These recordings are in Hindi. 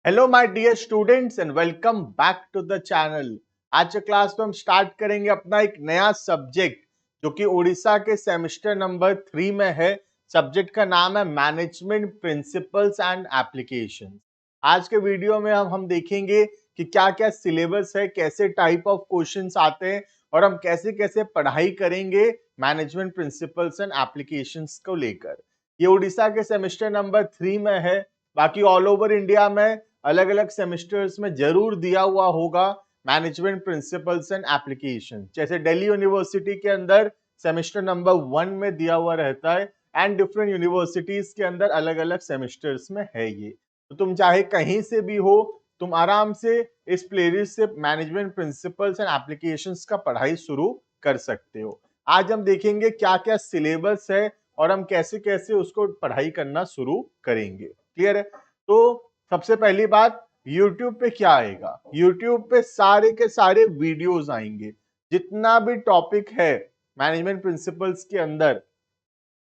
Hello my dear students and welcome back to the channel. आज के क्लास में हम स्टार्ट करेंगे अपना एक नया सब्जेक्ट जो कि उड़ीसा के सेमेस्टर नंबर 3 में है। सब्जेक्ट का नाम है मैनेजमेंट प्रिंसिपल्स एंड एप्लीकेशन। आज के वीडियो में हम देखेंगे कि क्या क्या सिलेबस है, कैसे टाइप ऑफ क्वेश्चंस आते हैं और हम कैसे कैसे पढ़ाई करेंगे मैनेजमेंट प्रिंसिपल्स एंड एप्लीकेशंस को लेकर। ये उड़ीसा के सेमेस्टर नंबर 3 में है। बाकी ऑल ओवर इंडिया में अलग अलग सेमेस्टर्स में जरूर दिया हुआ होगा मैनेजमेंट प्रिंसिपल्स एंड एप्लीकेशन। जैसे दिल्ली यूनिवर्सिटी के अंदर सेमेस्टर नंबर 1 में दिया हुआ रहता है एंड डिफरेंट यूनिवर्सिटीज के अंदर अलग अलग सेमेस्टर्स में है ये। तो तुम चाहे कहीं से भी हो, तुम आराम से इस प्लेलिस्ट से मैनेजमेंट प्रिंसिपल्स एंड एप्लीकेशंस का पढ़ाई शुरू कर सकते हो। आज हम देखेंगे क्या क्या सिलेबस है और हम कैसे कैसे उसको पढ़ाई करना शुरू करेंगे। क्लियर है? तो सबसे पहली बात, YouTube पे क्या आएगा? YouTube पे सारे के सारे वीडियोस आएंगे। जितना भी टॉपिक है मैनेजमेंट प्रिंसिपल्स के अंदर,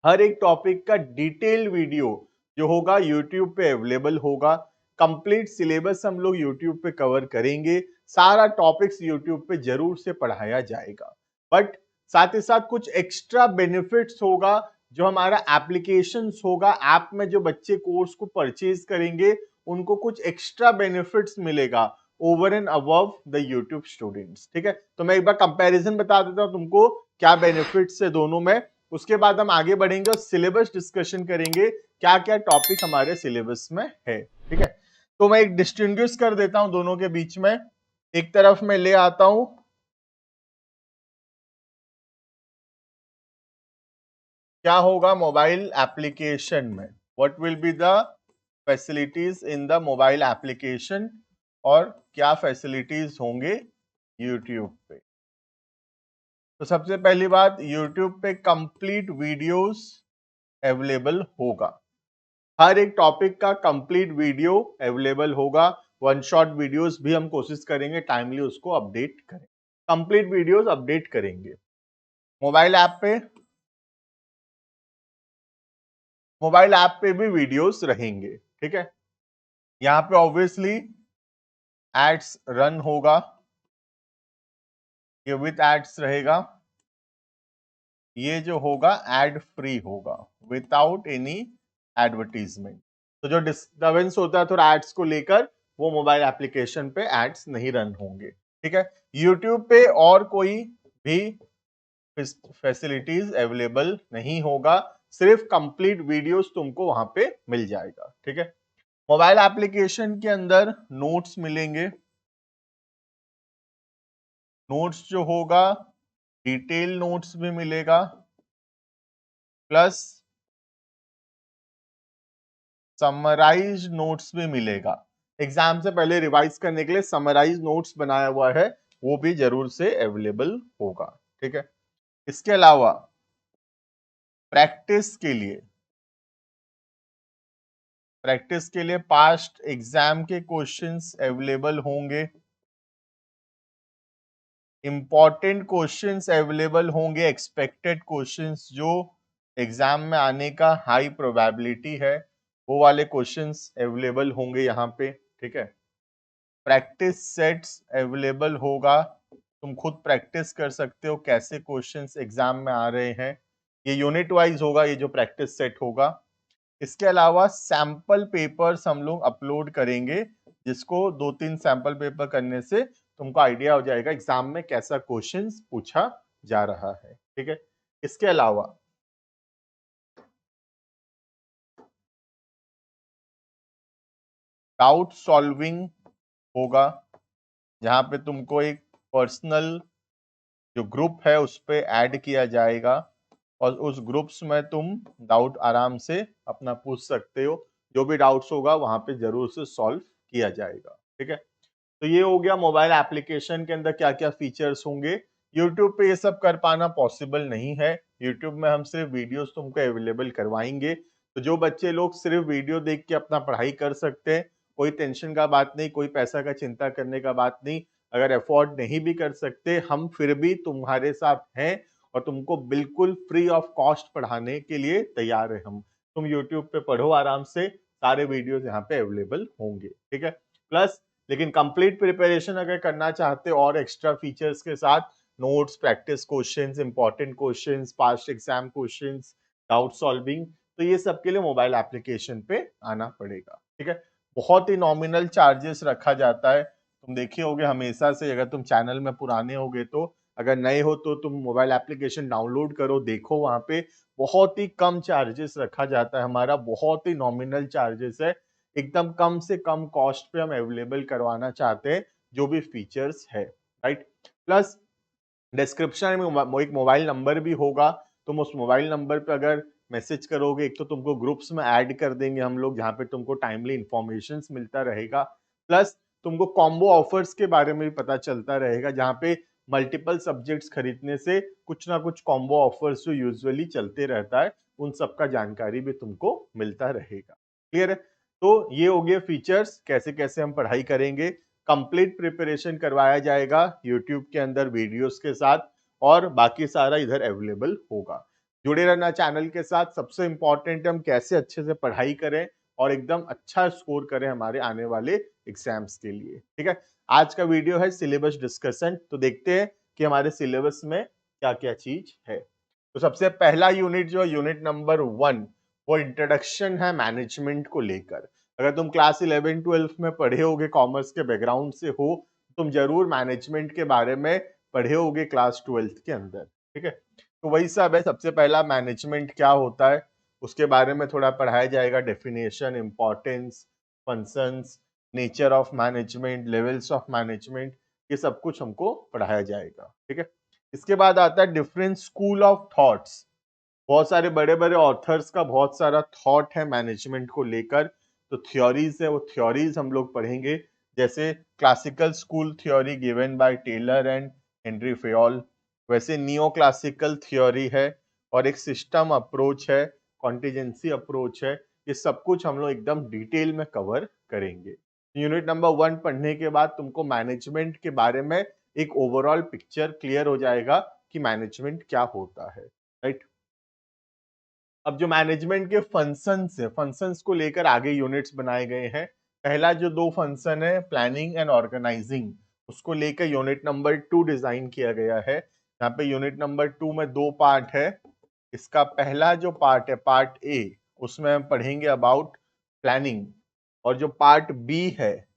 हर एक टॉपिक का डिटेल वीडियो जो होगा YouTube पे अवेलेबल होगा। कंप्लीट सिलेबस हम लोग YouTube पे कवर करेंगे। सारा टॉपिक्स YouTube पे जरूर से पढ़ाया जाएगा। बट साथ ही साथ कुछ एक्स्ट्रा बेनिफिट्स होगा जो हमारा एप्लीकेशंस होगा। ऐप में जो बच्चे कोर्स को परचेज करेंगे उनको कुछ एक्स्ट्रा बेनिफिट्स मिलेगा over and above the YouTube students. ठीक है, तो मैं एक बार कंपैरिजन बता देता हूं तुमको क्या बेनिफिट्स है दोनों में। उसके बाद हम आगे बढ़ेंगे और सिलेबस डिस्कशन करेंगे क्या क्या टॉपिक हमारे सिलेबस में है। ठीक है, तो मैं एक डिस्टिंग्विश कर देता हूं दोनों के बीच में। एक तरफ मैं ले आता हूं क्या होगा मोबाइल एप्लीकेशन में, what will be the facilities in the mobile application और क्या फैसिलिटीज होंगे यूट्यूब पे। तो सबसे पहली बात, यूट्यूब पे कंप्लीट वीडियोस अवेलेबल होगा। हर एक टॉपिक का कंप्लीट वीडियो अवेलेबल होगा। वन शॉट वीडियोस भी हम कोशिश करेंगे टाइमली उसको अपडेट करें। कंप्लीट वीडियोस अपडेट करेंगे मोबाइल ऐप पे भी वीडियोस रहेंगे। ठीक है, यहाँ पे ऑब्वियसली एड्स रन होगा, ये विथ एड्स रहेगा। ये जो होगा एड फ्री होगा विदाउट एनी एडवर्टीजमेंट। तो जो डिस्टर्बेंस होता है थोड़ा एड्स को लेकर, वो मोबाइल एप्लीकेशन पे एड्स नहीं रन होंगे। ठीक है, यूट्यूब पे और कोई भी फैसिलिटीज अवेलेबल नहीं होगा, सिर्फ कंप्लीट वीडियोस तुमको वहां पे मिल जाएगा। ठीक है, मोबाइल एप्लीकेशन के अंदर नोट्स मिलेंगे। नोट्स जो होगा डिटेल नोट्स भी मिलेगा, प्लस समराइज नोट्स भी मिलेगा। एग्जाम से पहले रिवाइज करने के लिए समराइज नोट्स बनाया हुआ है, वो भी जरूर से अवेलेबल होगा। ठीक है, इसके अलावा प्रैक्टिस के लिए पास्ट एग्जाम के क्वेश्चंस अवेलेबल होंगे। इंपॉर्टेंट क्वेश्चंस अवेलेबल होंगे, एक्सपेक्टेड क्वेश्चंस जो एग्जाम में आने का हाई प्रोबेबिलिटी है, वो वाले क्वेश्चंस अवेलेबल होंगे यहाँ पे। ठीक है, प्रैक्टिस सेट्स अवेलेबल होगा, तुम खुद प्रैक्टिस कर सकते हो कैसे क्वेश्चंस एग्जाम में आ रहे हैं। ये यूनिट वाइज होगा, ये जो प्रैक्टिस सेट होगा। इसके अलावा सैंपल पेपर्स हम लोग अपलोड करेंगे, जिसको 2-3 सैंपल पेपर करने से तुमको आइडिया हो जाएगा एग्जाम में कैसा क्वेश्चंस पूछा जा रहा है। ठीक है, इसके अलावा डाउट सॉल्विंग होगा, जहां पे तुमको एक पर्सनल जो ग्रुप है उस पे ऐड किया जाएगा और उस ग्रुप्स में तुम डाउट आराम से अपना पूछ सकते हो। जो भी डाउट्स होगा वहां पे जरूर से सॉल्व किया जाएगा। ठीक है, तो ये हो गया मोबाइल एप्लीकेशन के अंदर क्या क्या फीचर्स होंगे। यूट्यूब पे ये सब कर पाना पॉसिबल नहीं है। यूट्यूब में हम सिर्फ वीडियोस तुमको अवेलेबल करवाएंगे, तो जो बच्चे लोग सिर्फ वीडियो देख के अपना पढ़ाई कर सकते हैं, कोई टेंशन का बात नहीं, कोई पैसा का चिंता करने का बात नहीं। अगर अफोर्ड नहीं भी कर सकते, हम फिर भी तुम्हारे साथ हैं और तुमको बिल्कुल फ्री ऑफ कॉस्ट पढ़ाने के लिए तैयार है हम। तुम यूट्यूब पे पढ़ो आराम से, सारे वीडियोस यहाँ पे अवेलेबल होंगे। ठीक है, प्लस लेकिन कंप्लीट प्रिपरेशन अगर करना चाहते हो और एक्स्ट्रा फीचर्स के साथ, notes, practice questions, important questions, past exam questions, doubt solving, तो ये सब के लिए मोबाइल एप्लीकेशन पे आना पड़ेगा। ठीक है, बहुत ही नॉमिनल चार्जेस रखा जाता है। तुम देखे होगे हमेशा से, अगर तुम चैनल में पुराने होगे तो, अगर नए हो तो तुम मोबाइल एप्लीकेशन डाउनलोड करो, देखो वहां पे बहुत ही कम चार्जेस रखा जाता है हमारा, बहुत ही नॉमिनल चार्जेस है, एकदम कम से कम कॉस्ट पे हम अवेलेबल करवाना चाहते हैं जो भी फीचर्स है, राइट। प्लस डिस्क्रिप्शन में एक मोबाइल नंबर भी होगा, तुम उस मोबाइल नंबर पे अगर मैसेज करोगे, एक तो तुमको ग्रुप्स में ऐड कर देंगे हम लोग जहाँ पे तुमको टाइमली इंफॉर्मेशन मिलता रहेगा, प्लस तुमको कॉम्बो ऑफर्स के बारे में भी पता चलता रहेगा, जहाँ पे मल्टीपल सब्जेक्ट्स खरीदने से कुछ ना कुछ कॉम्बो ऑफर्स जो यूजुअली चलते रहता है, उन सब का जानकारी भी तुमको मिलता रहेगा। क्लियर है? तो ये हो गए फीचर्स, कैसे कैसे हम पढ़ाई करेंगे। कंप्लीट प्रिपरेशन करवाया जाएगा यूट्यूब के अंदर वीडियोस के साथ, और बाकी सारा इधर अवेलेबल होगा। जुड़े रहना चैनल के साथ। सबसे इंपॉर्टेंट हम कैसे अच्छे से पढ़ाई करें और एकदम अच्छा स्कोर करें हमारे आने वाले एग्जाम्स के लिए। ठीक है, आज का वीडियो है सिलेबस डिस्कशन, तो देखते हैं कि हमारे सिलेबस में क्या क्या चीज है। तो सबसे पहला यूनिट जो यूनिट नंबर 1, वो इंट्रोडक्शन है मैनेजमेंट को लेकर। अगर तुम क्लास 11-12 में पढ़े होगे, कॉमर्स के बैकग्राउंड से हो, तुम जरूर मैनेजमेंट के बारे में पढ़े होगे क्लास 12 के अंदर। ठीक है, तो वही सब है। सबसे पहला मैनेजमेंट क्या होता है उसके बारे में थोड़ा पढ़ाया जाएगा, definition, importance, functions, nature of management, levels of management, ये सब कुछ हमको पढ़ाया जाएगा। ठीक है, इसके बाद आता है डिफरेंट स्कूल ऑफ थॉट्स। बहुत सारे बड़े बड़े ऑथर्स का बहुत सारा थॉट है मैनेजमेंट को लेकर, तो थ्योरीज है, वो थ्योरीज हम लोग पढ़ेंगे, जैसे classical school theory given by Taylor and Henry Fayol, वैसे नियो क्लासिकल थ्योरी है, और एक सिस्टम अप्रोच है, कॉन्टिजेंसी अप्रोच है। ये सब कुछ हम लोग एकदम डिटेल में कवर करेंगे। यूनिट नंबर 1 पढ़ने के बाद तुमको मैनेजमेंट के बारे में एक ओवरऑल पिक्चर क्लियर हो जाएगा कि मैनेजमेंट क्या होता है, राइट। अब जो मैनेजमेंट के फंक्शंस है, फंक्शंस को लेकर आगे यूनिट्स बनाए गए हैं। पहला जो 2 फंक्शन है, प्लानिंग एंड ऑर्गेनाइजिंग, उसको लेकर यूनिट नंबर 2 डिजाइन किया गया है। यहाँ पे यूनिट नंबर 2 में 2 पार्ट है। इसका पहला जो पार्ट है, पार्ट ए, उसमें हम पढ़ेंगे अबाउट प्लानिंग, और जो पार्ट बी है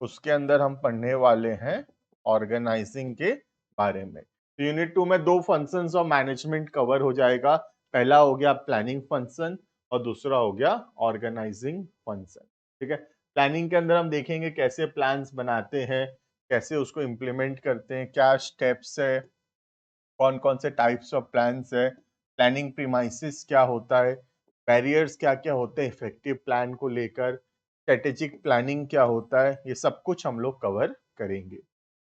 उसके अंदर हम पढ़ने वाले हैं ऑर्गेनाइजिंग के बारे में। तो यूनिट 2 में 2 फंक्शंस ऑफ मैनेजमेंट कवर हो जाएगा। पहला हो गया प्लानिंग फंक्शन और दूसरा हो गया ऑर्गेनाइजिंग फंक्शन। ठीक है, प्लानिंग के अंदर हम देखेंगे कैसे प्लान्स बनाते हैं, कैसे उसको इम्प्लीमेंट करते हैं, क्या स्टेप्स है, कौन कौन से टाइप्स ऑफ प्लान्स है, प्लानिंग प्रीमाइसिस क्या होता है, बैरियर्स क्या क्या होते हैं इफेक्टिव प्लान को लेकर, स्ट्रेटेजिक प्लानिंग क्या होता है, ये सब कुछ हम लोग कवर करेंगे।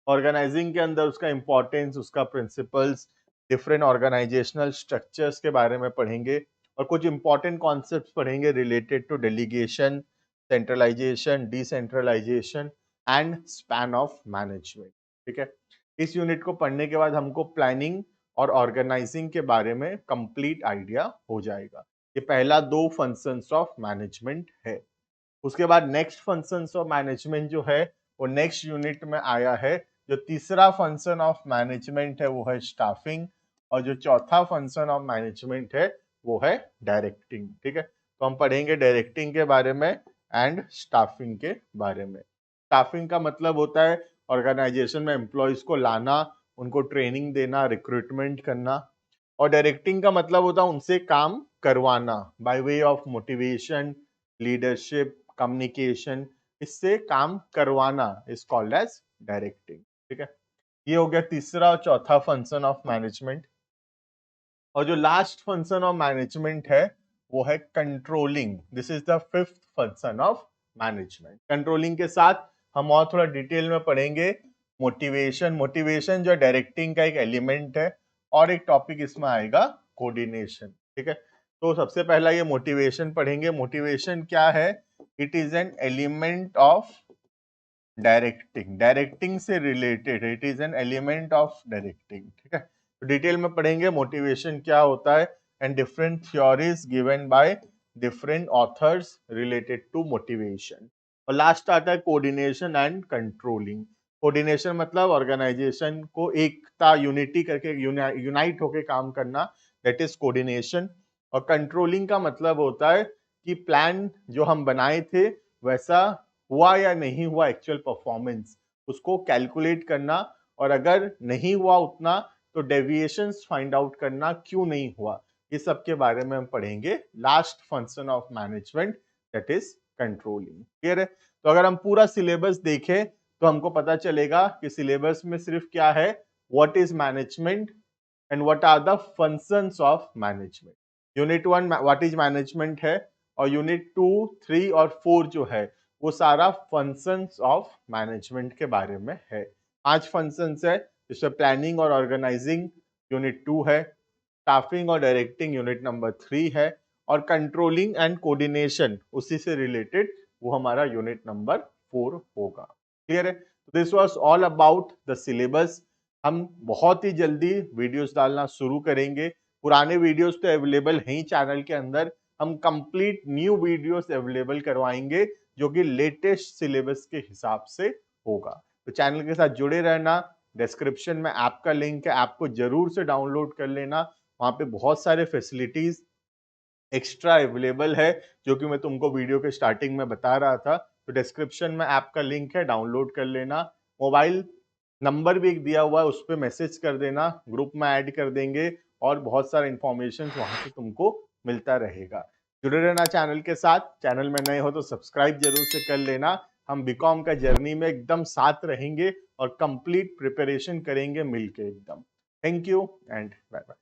ऑर्गेनाइजिंग के अंदर उसका इंपॉर्टेंस, उसका प्रिंसिपल्स, डिफरेंट ऑर्गेनाइजेशनल स्ट्रक्चर्स के बारे में पढ़ेंगे, और कुछ इंपॉर्टेंट कॉन्सेप्ट्स पढ़ेंगे related to delegation, centralisation, decentralisation and span of management. ठीक है, इस यूनिट को पढ़ने के बाद हमको प्लानिंग और ऑर्गेनाइजिंग के बारे में कंप्लीट आइडिया हो जाएगा। ये पहला 2 फंक्शंस ऑफ मैनेजमेंट है। उसके बाद नेक्स्ट फंक्शंस ऑफ मैनेजमेंट जो है वो नेक्स्ट यूनिट में आया है। जो तीसरा फंक्शन ऑफ मैनेजमेंट है वो है स्टाफिंग, और जो चौथा फंक्शन ऑफ मैनेजमेंट है वो है डायरेक्टिंग। ठीक है, तो हम पढ़ेंगे डायरेक्टिंग के बारे में एंड स्टाफिंग के बारे में। स्टाफिंग का मतलब होता है ऑर्गेनाइजेशन में एम्प्लॉयज को लाना, उनको ट्रेनिंग देना, रिक्रूटमेंट करना, और डायरेक्टिंग का मतलब होता है उनसे काम करवाना by way of motivation, leadership, communication, इससे काम करवाना इज कॉल्ड एज डायरेक्टिंग। ठीक है, ये हो गया तीसरा और चौथा फंक्शन ऑफ मैनेजमेंट। और जो लास्ट फंक्शन ऑफ मैनेजमेंट है वो है controlling. This is the fifth function of management. Controlling के साथ हम और थोड़ा डिटेल में पढ़ेंगे मोटिवेशन। मोटिवेशन जो डायरेक्टिंग का एक एलिमेंट है, और एक टॉपिक इसमें आएगा कोऑर्डिनेशन। ठीक है, तो सबसे पहला ये मोटिवेशन पढ़ेंगे। मोटिवेशन क्या है? It is an element of directing, directing से related, it is an element of directing. ठीक है, तो डिटेल में पढ़ेंगे मोटिवेशन क्या होता है and different theories given by different authors related to motivation. और लास्ट आता है कोऑर्डिनेशन एंड कंट्रोलिंग। कोऑर्डिनेशन मतलब ऑर्गेनाइजेशन को एकता यूनिटी करके यूनाइट होके काम करना, दैट इज कोऑर्डिनेशन। और कंट्रोलिंग का मतलब होता है कि प्लान जो हम बनाए थे वैसा हुआ या नहीं हुआ, एक्चुअल परफॉर्मेंस उसको कैलकुलेट करना, और अगर नहीं हुआ उतना तो डेविएशंस फाइंड आउट करना क्यों नहीं हुआ। ये सब के बारे में हम पढ़ेंगे। Last function of management that is controlling. Clear है? तो अगर हम पूरा सिलेबस देखें तो हमको पता चलेगा कि सिलेबस में सिर्फ क्या है, what is management and what are the functions of management. Unit 1 what is management है, और यूनिट 2, 3 और 4 जो है वो सारा फंक्शंस ऑफ मैनेजमेंट के बारे में है। 5 फंक्शंस है, जिसमें प्लानिंग और ऑर्गेनाइजिंग यूनिट 2 है, स्टाफिंग और डायरेक्टिंग यूनिट नंबर 3 है, और कंट्रोलिंग एंड कोऑर्डिनेशन उसी से रिलेटेड वो हमारा यूनिट नंबर 4 होगा। क्लियर है? This was all about the syllabus. हम बहुत ही जल्दी वीडियोस डालना शुरू करेंगे। पुराने वीडियोस तो अवेलेबल हैं ही चैनल के अंदर, हम कंप्लीट न्यू वीडियोस अवेलेबल करवाएंगे जो कि लेटेस्ट सिलेबस के हिसाब से होगा। तो चैनल के साथ जुड़े रहना। डिस्क्रिप्शन में ऐप का लिंक है, ऐप को जरूर से डाउनलोड कर लेना। वहां पे बहुत सारे फैसिलिटीज एक्स्ट्रा अवेलेबल है जो कि मैं तुमको वीडियो के स्टार्टिंग में बता रहा था। तो डिस्क्रिप्शन में ऐप का लिंक है, डाउनलोड कर लेना। मोबाइल नंबर भी एक दिया हुआ है, उस पर मैसेज कर देना, ग्रुप में ऐड कर देंगे और बहुत सारा इंफॉर्मेशन वहां से तुमको मिलता रहेगा। जुड़े रहना चैनल के साथ। चैनल में नए हो तो सब्सक्राइब जरूर से कर लेना। हम बीकॉम का जर्नी में एकदम साथ रहेंगे और कंप्लीट प्रिपरेशन करेंगे मिलके एकदम। Thank you and bye bye.